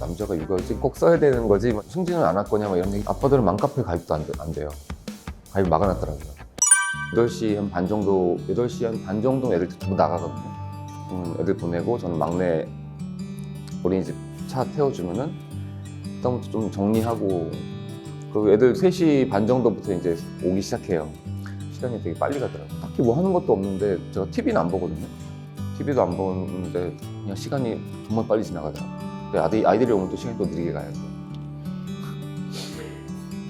남자가 육아휴직 꼭 써야 되는 거지 막 승진을 안 할 거냐 막 이런 얘기. 아빠들은 맘카페 가입도 안 돼요. 가입 막아놨더라고요. 8시 한 반 정도, 8시 한 반 정도 애들 전부 나가거든요. 애들 보내고 저는 막내 어린이집 차 태워주면은 그다음부터 좀 정리하고, 그리고 애들 3시 반 정도부터 이제 오기 시작해요. 시간이 되게 빨리 가더라고요. 딱히 뭐 하는 것도 없는데 제가 TV는 안 보거든요. TV도 안 보는데 그냥 시간이 정말 빨리 지나가더라고요. 근데 아이들이 오면 또 시간이 또 느리게 가요.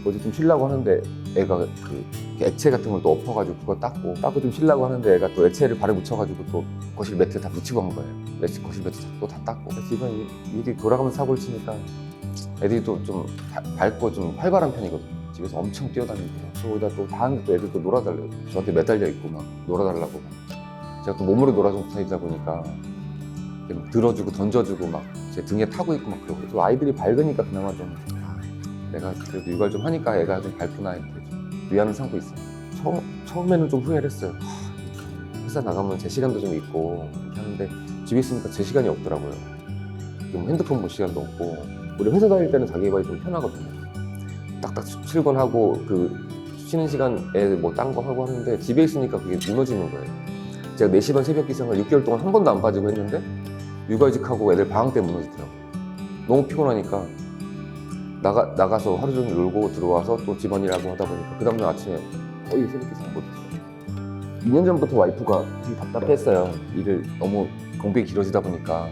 어제 좀 쉬려고 하는데 애가 그 액체 같은 걸 또 엎어가지고 그거 닦고 좀 쉬려고 하는데 애가 또 액체를 발에 묻혀가지고 또 거실 매트에 다 묻히고 한 거예요. 거실 매트 또 다 닦고. 집안 일이 돌아가면서 사고를 치니까 애들이 또 좀 밝고 좀 활발한 편이거든요. 집에서 엄청 뛰어다니고, 거기다 또 다 하는데 또 애들 또 놀아달래요. 저한테 매달려 있고 막 놀아달라고. 제가 또 몸으로 놀아주는 스타일이다 보니까 막 들어주고 던져주고 막 제 등에 타고 있고 막 그러고. 또 아이들이 밝으니까 그나마 좀 내가 그래도 육아를 좀 하니까 애가 좀 밝구나 이렇게 좀 위안을 삼고 있어요. 처음에는 좀 후회를 했어요. 회사 나가면 제 시간도 좀 있고 이렇게 하는데 집에 있으니까 제 시간이 없더라고요. 좀 핸드폰 볼 시간도 없고. 우리 회사 다닐 때는 자기 개발이 좀 편하거든요. 딱딱 출근하고 그 쉬는 시간에 뭐 딴 거 하고 하는데 집에 있으니까 그게 무너지는 거예요. 제가 4시 반 새벽 기상을 6개월 동안 한 번도 안 빠지고 했는데 육아휴직하고 애들 방학 때 무너지더라고요. 너무 피곤하니까 나가서 하루 종일 놀고 들어와서 또 집안일하고 하다 보니까 그 다음날 아침에 거의 새벽 기상 못했어요. 2년 전부터 와이프가 되게 답답했어요. 일을 너무 공백이 길어지다 보니까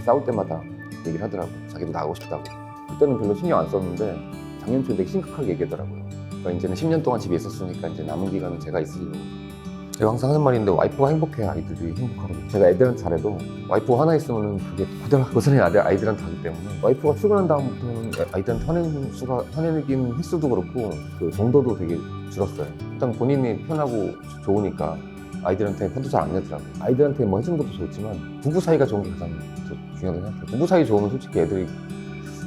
싸울 때마다 얘기를 하더라고요. 자기도 나가고 싶다고. 그때는 별로 신경 안 썼는데 작년 초에 되게 심각하게 얘기하더라고요. 그러니까 이제는 10년 동안 집에 있었으니까 이제 남은 기간은 제가 있으려고. 제가 항상 하는 말인데 와이프가 행복해야 아이들이 행복하거든요. 제가 애들한테 잘해도 와이프가 하나 있으면 그게 고스란히 아이들한테 가기 때문에 와이프가 출근한 다음부터는 아이들한테 화내는 횟수도 그렇고 그 정도도 되게 줄었어요. 일단 본인이 편하고 좋으니까 아이들한테 화도 잘 안 내더라고요. 아이들한테 뭐 해주는 것도 좋지만 부부 사이가 좋은 게 가장 중요하다고 생각해요. 부부 사이 좋으면 솔직히 애들이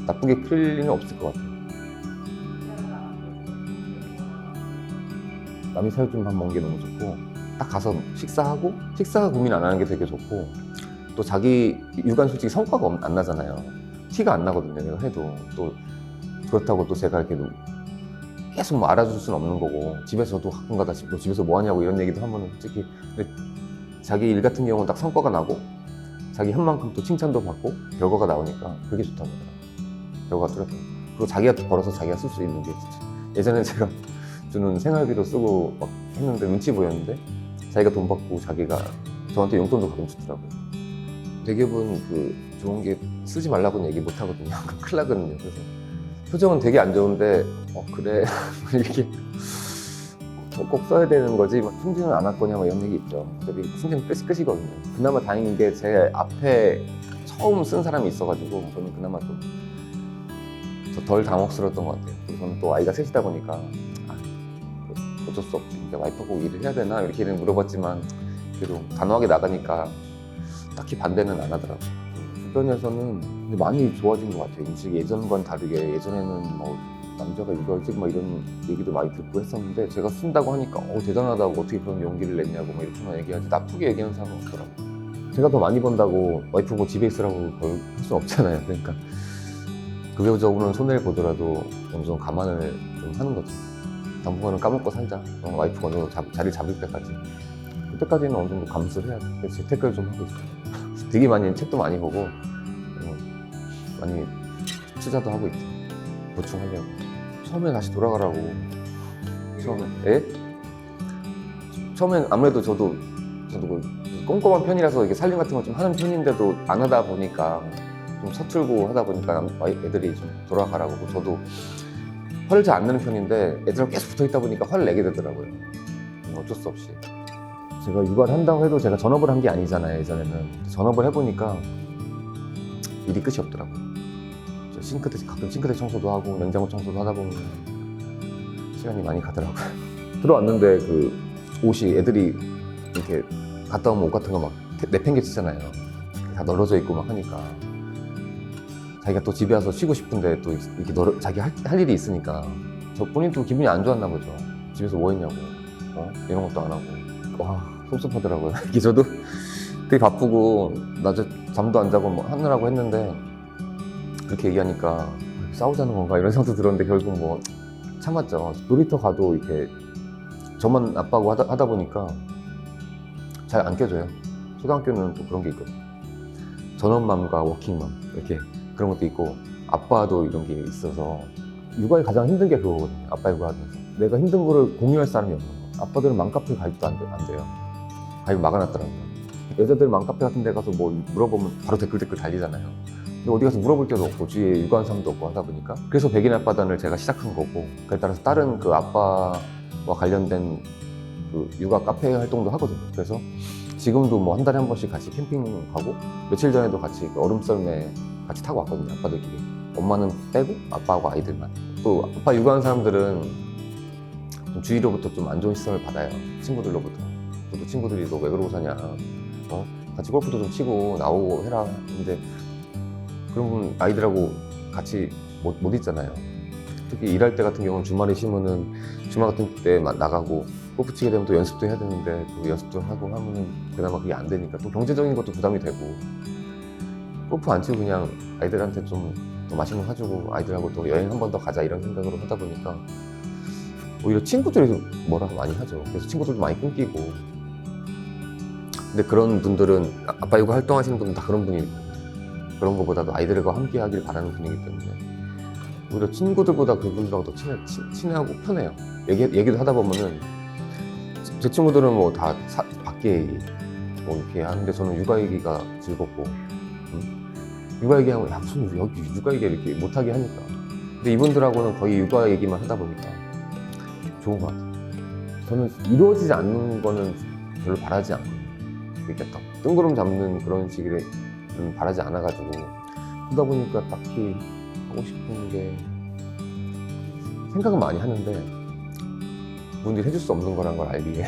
나쁘게 클 일은 없을 것 같아요. 남이 사주는 밥 먹는 게 너무 좋고, 딱 가서 식사 고민 안 하는 게 되게 좋고, 또 자기 육아는 솔직히 성과가 안 나잖아요. 티가 안 나거든요. 내가 해도. 또 그렇다고 또 제가 이렇게 계속 뭐 알아줄 수는 없는 거고, 집에서도 가끔가다 집에서 뭐 하냐고 이런 얘기도 하면 솔직히, 근데 자기 일 같은 경우는 딱 성과가 나고 자기 한 만큼 또 칭찬도 받고 결과가 나오니까 그게 좋다고 하더라고요. 결과가 뚜렷하고. 그리고 자기가 벌어서 자기가 쓸 수 있는 게 예전에 제가 주는 생활비로 쓰고 막 했는데 눈치 보였는데 자기가 돈 받고 자기가 저한테 용돈도 가끔 주더라고요. 대기업은 그 좋은 게 쓰지 말라고는 얘기 못 하거든요. 큰일 나거든요. 그래서 표정은 되게 안 좋은데 그래 이렇게 꼭 써야 되는 거지 막 승진을 안 할 거냐 막 이런 얘기 있죠. 어차피 승진 끝이거든요. 그나마 다행인 게 제 앞에 처음 쓴 사람이 있어가지고 저는 그나마 좀 덜 당혹스러웠던 것 같아요. 그리고 저는 또 아이가 셋이다 보니까 어쩔 수 없지. 와이프가 꼭 일을 해야 되나 이렇게 물어봤지만 그래도 단호하게 나가니까 딱히 반대는 안 하더라고요. 주변에서는 많이 좋아진 것 같아요. 인식이 예전과는 다르게. 예전에는 뭐 남자가 육아휴직 막 이런 얘기도 많이 듣고 했었는데 제가 쓴다고 하니까 대단하다고 어떻게 그런 용기를 냈냐고 막 이렇게만 얘기하지 나쁘게 얘기하는 사람은 없더라고요. 제가 더 많이 번다고 와이프 뭐 집에 있으라고 할 수 없잖아요. 그러니까 급여적으로는 손해를 보더라도 어느 정도 감안을 좀 하는 거죠. 당분간은 까먹고 살자. 와이프가 어느 정도 자리 잡을 때까지. 그때까지는 어느 정도 감수를 해야죠. 그래서 재테크를 좀 하고 있어요. 되게 많이 책도 많이 보고 많이 투자도 하고 있죠. 보충하려고. 처음에 다시 돌아가라고. 처음엔 아무래도 저도 꼼꼼한 편이라서 이렇게 살림 같은 걸 좀 하는 편인데도 안 하다 보니까 좀 서툴고 하다 보니까 애들이 좀 돌아가라고. 저도 화를 잘 안 내는 편인데 애들하고 계속 붙어 있다 보니까 화를 내게 되더라고요. 어쩔 수 없이. 제가 육아를 한다고 해도 제가 전업을 한 게 아니잖아요. 예전에는 전업을 해보니까 일이 끝이 없더라고요. 가끔 싱크대 청소도 하고 냉장고 청소도 하다 보면 시간이 많이 가더라고요. 들어왔는데 그 옷이 애들이 이렇게 갔다 오면 옷 같은 거 막 내팽개치잖아요. 다 널어져 있고 막 하니까 자기가 또 집에 와서 쉬고 싶은데 또 이렇게 자기 할 일이 있으니까 저 본인도 기분이 안 좋았나 보죠. 집에서 뭐 했냐고 이런 것도 안 하고 와 섭섭하더라고요. 이게 저도 되게 바쁘고 낮에 잠도 안 자고 뭐 하느라고 했는데 이렇게 얘기하니까 싸우자는 건가 이런 생각도 들었는데 결국 뭐 참았죠. 놀이터 가도 이렇게 저만 아빠하고 하다 보니까 잘 안 껴줘요. 초등학교는 또 그런 게 있거든요. 전업맘과 워킹맘 이렇게 그런 것도 있고 아빠도 이런 게 있어서 육아에 가장 힘든 게 그거거든요. 아빠 육아하면서 내가 힘든 거를 공유할 사람이 없는 거. 아빠들은 맘카페 가입도 안 돼요. 가입 막아놨더라고요. 여자들 맘카페 같은 데 가서 뭐 물어보면 바로 댓글 달리잖아요. 근데 어디 가서 물어볼 데도 없고 주위에 육아하는 사람도 없고 하다 보니까 그래서 백인 아빠단을 제가 시작한 거고 그에 따라서 다른 그 아빠와 관련된 그 육아 카페 활동도 하거든요. 그래서 지금도 뭐 한 달에 한 번씩 같이 캠핑 가고 며칠 전에도 같이 얼음썰매 같이 타고 왔거든요. 아빠들끼리. 엄마는 빼고 아빠하고 아이들만. 또 아빠 육아하는 사람들은 좀 주위로부터 좀 안 좋은 시선을 받아요. 친구들로부터. 또 친구들이 너 왜 그러고 사냐. 같이 골프도 좀 치고 나오고 해라. 근데 그러면 아이들하고 같이 못 있잖아요. 특히 일할 때 같은 경우는 주말에 쉬면은 주말 같은 때 나가고 골프 치게 되면 또 연습도 해야 되는데 또 연습도 하고 하면은 그나마 그게 안 되니까 또 경제적인 것도 부담이 되고 골프 안 치고 그냥 아이들한테 좀 더 맛있는 거 사주고 아이들하고 또 여행 한 번 더 가자 이런 생각으로 하다 보니까 오히려 친구들이 뭐라고 많이 하죠. 그래서 친구들도 많이 끊기고 근데 그런 분들은 아빠 육아 활동하시는 분은 다 그런 분이 그런 것보다도 아이들과 함께 하길 바라는 분이기 때문에 오히려 친구들보다 그분들하고 더 친하고 편해요. 얘기도 하다 보면은 제 친구들은 뭐 다 밖에 얘기 뭐 이렇게 하는데 저는 육아 얘기가 즐겁고 육아 얘기하면 야 무슨 여기 육아 얘기 이렇게 못하게 하니까 근데 이분들하고는 거의 육아 얘기만 하다 보니까 좋은 것 같아요. 저는 이루어지지 않는 거는 별로 바라지 않거든요. 이렇게 딱 뜬구름 잡는 그런 식의 바라지 않아가지고 그러다 보니까 딱히 하고 싶은 게 생각은 많이 하는데 그분들이 해줄 수 없는 거란 걸 알기에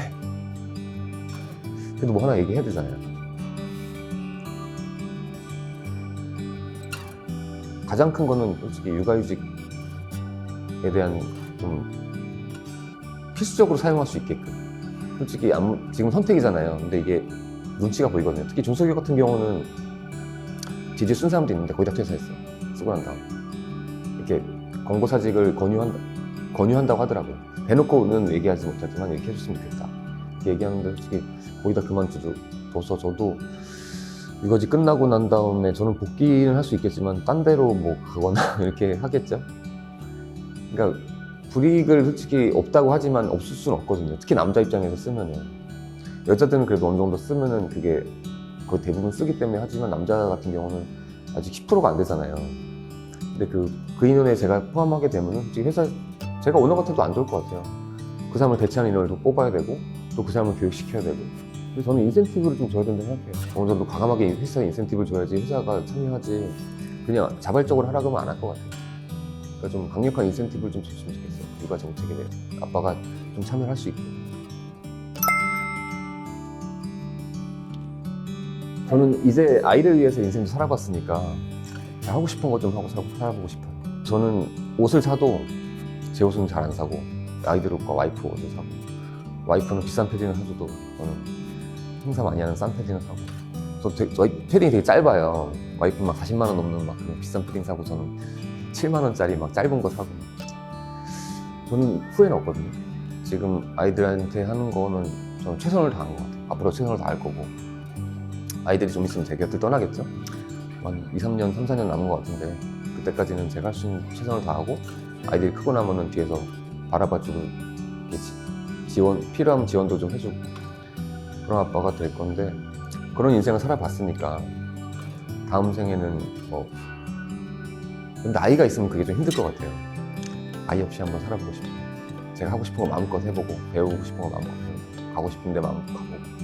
그래도 뭐 하나 얘기해야 되잖아요. 가장 큰 거는 솔직히 육아휴직에 대한 좀 필수적으로 사용할 수 있게끔 솔직히 지금 선택이잖아요. 근데 이게 눈치가 보이거든요. 특히 중소기업 같은 경우는 지지 쓴 사람도 있는데 거의 다 퇴사했어. 쓰고 난 다음 이렇게 권고사직을 권유한다고 하더라고요. 대놓고는 얘기하지 못하지만 이렇게 해줬으면 좋겠다 이렇게 얘기하는데 솔직히 거의 다 그만둬서 저도 육아직 끝나고 난 다음에 저는 복귀는 할 수 있겠지만 딴 데로 뭐 가거나 이렇게 하겠죠. 그러니까 불이익을 솔직히 없다고 하지만 없을 수는 없거든요. 특히 남자 입장에서 쓰면은 여자들은 그래도 어느 정도 쓰면은 그게 거의 대부분 쓰기 때문에 하지만 남자 같은 경우는 아직 10%가 안 되잖아요. 근데 그 인원에 제가 포함하게 되면은 솔직히 회사 제가 오너 같아도 안 좋을 것 같아요. 그 사람을 대체하는 인원을 또 뽑아야 되고 또 그 사람을 교육시켜야 되고 그래서 저는 인센티브를 좀 줘야 된다고 생각해요. 어느 정도 과감하게 회사에 인센티브를 줘야지 회사가 참여하지 그냥 자발적으로 하라고 하면 안 할 것 같아요. 그러니까 좀 강력한 인센티브를 좀 줬으면 좋겠어요. 육아 정책에 대해 아빠가 좀 참여를 할 수 있게. 저는 이제 아이를 위해서 인생도 살아봤으니까 하고 싶은 거 좀 하고 살아보고 싶어요. 저는 옷을 사도 제 옷은 잘 안 사고 아이들과 와이프 옷을 사고 와이프는 비싼 패딩을 사줘도 저는 행사 많이 하는 싼 패딩을 사고 저희 패딩이 되게 짧아요. 와이프 막 40만 원 넘는 막 그런 비싼 패딩 사고 저는 7만 원짜리 막 짧은 거 사고 저는 후회는 없거든요. 지금 아이들한테 하는 거는 저는 최선을 다한 것 같아요. 앞으로 최선을 다할 거고 아이들이 좀 있으면 제 곁을 떠나겠죠. 한 2, 3년, 3, 4년 남은 것 같은데 그때까지는 제가 할 수 있는 최선을 다하고 아이들이 크고 나면은 뒤에서 바라봐주고 필요하면 지원도 좀 해주고 그런 아빠가 될 건데 그런 인생을 살아봤으니까 다음 생에는 뭐 근데 아이가 있으면 그게 좀 힘들 것 같아요. 아이 없이 한번 살아보고 싶어요. 제가 하고 싶은 거 마음껏 해보고 배우고 싶은 거 마음껏 해보고 가고 싶은 데 마음껏 가보고